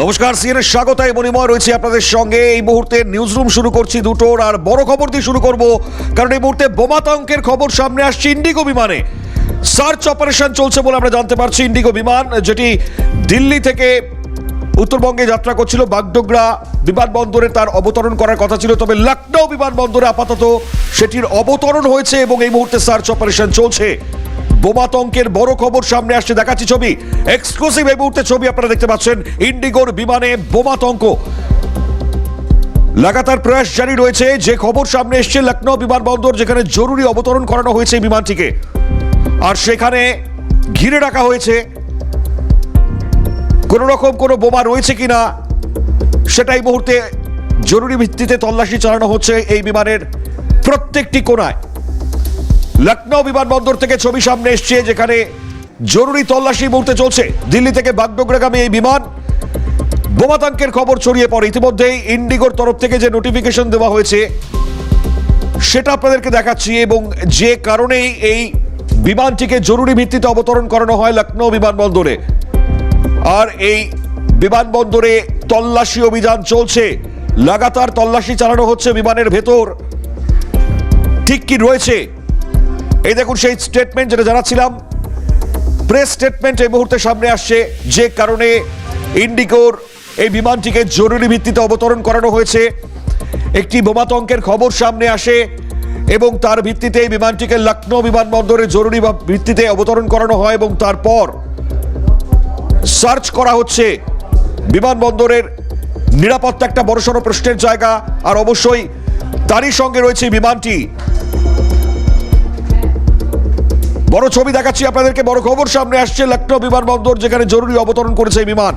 নমস্কার, সিএনএর স্বাগতায় মণিময় রয়েছে আপনাদের সঙ্গে। এই মুহূর্তে নিউজ রুম শুরু করছি দুটোর, আর বড় খবর দিয়ে শুরু করব, কারণ এই মুহূর্তে বোমাতঙ্কের খবর সামনে আসছে। ইন্ডিগো বিমানে সার্চ অপারেশন চলছে বলে আমরা জানতে পারছি। ইন্ডিগো বিমান যেটি দিল্লি থেকে উত্তরবঙ্গে যাত্রা করছিল, বাগডোগরা বিমানবন্দরে তার অবতরণ করার কথা ছিল, তবে লখনৌ বিমানবন্দরে আপাতত সেটির অবতরণ হয়েছে এবং এই মুহূর্তে সার্চ অপারেশন চলছে। বোমাতঙ্কের বড় খবর সামনে আসছে, দেখাচ্ছি ছবি, এক্সক্লুসিভ এই মুহূর্তে ছবি আপনারা দেখতে পাচ্ছেন। ইন্ডিগোর বিমানে বোমাতঙ্ক, লাগাতার প্রয়াস জারি রয়েছে। যে খবর সামনে এসছে, লখনৌ বিমানবন্দর যেখানে জরুরি অবতরণ করানো হয়েছে এই বিমানটিকে, আর সেখানে ঘিরে রাখা হয়েছে। কোন রকম কোনো বোমা রয়েছে কিনা সেটা এই মুহূর্তে জরুরি ভিত্তিতে তল্লাশি চালানো হচ্ছে এই বিমানের প্রত্যেকটি কোণায়। লখনৌ বিমানবন্দর থেকে ছবি সামনে এসছে, যেখানে জরুরি তল্লাশি মুহূর্তে চলছে। দিল্লি থেকে বাগডোগরাগামী এই বিমান, বোমাতঙ্কের খবর ছড়িয়ে পড়ে। ইতিমধ্যেই ইন্ডিগোর তরফ থেকে যে নোটিফিকেশন দেওয়া হয়েছে সেটা আপনাদেরকে দেখাচ্ছি, এবং যে কারণেই এই বিমানটিকে জরুরি ভিত্তিতে অবতরণ করানো হয় লখনৌ বিমানবন্দরে। আর এই বিমানবন্দরে তল্লাশি অভিযান চলছে, লাগাতার তল্লাশি চালানো হচ্ছে বিমানের ভেতর ঠিক কি রয়েছে। এই দেখুন সেই স্টেটমেন্ট যেটা জানাচ্ছিলাম, প্রেস স্টেটমেন্ট এই মুহূর্তে সামনে আসছে, যে কারণে ইন্ডিগোর এই বিমানটিকে জরুরি ভিত্তিতে অবতরণ করানো হয়েছে। একটি বোমাতঙ্কের খবর সামনে আসে এবং তার ভিত্তিতে এই বিমানটিকে লখনৌ বিমানবন্দরে জরুরি ভিত্তিতে অবতরণ করানো হয় এবং তারপর সার্চ করা হচ্ছে। বিমানবন্দরের নিরাপত্তা একটা বড়সড় প্রশ্নের জায়গা, আর অবশ্যই তারই সঙ্গে রয়েছে বিমানটি। বড় ছবি দেখাচ্ছি আপনাদেরকে, বড় খবর সামনে আসছে, লখনৌ বিমানবন্দর যেখানে জরুরি অবতরণ করেছে এই বিমান।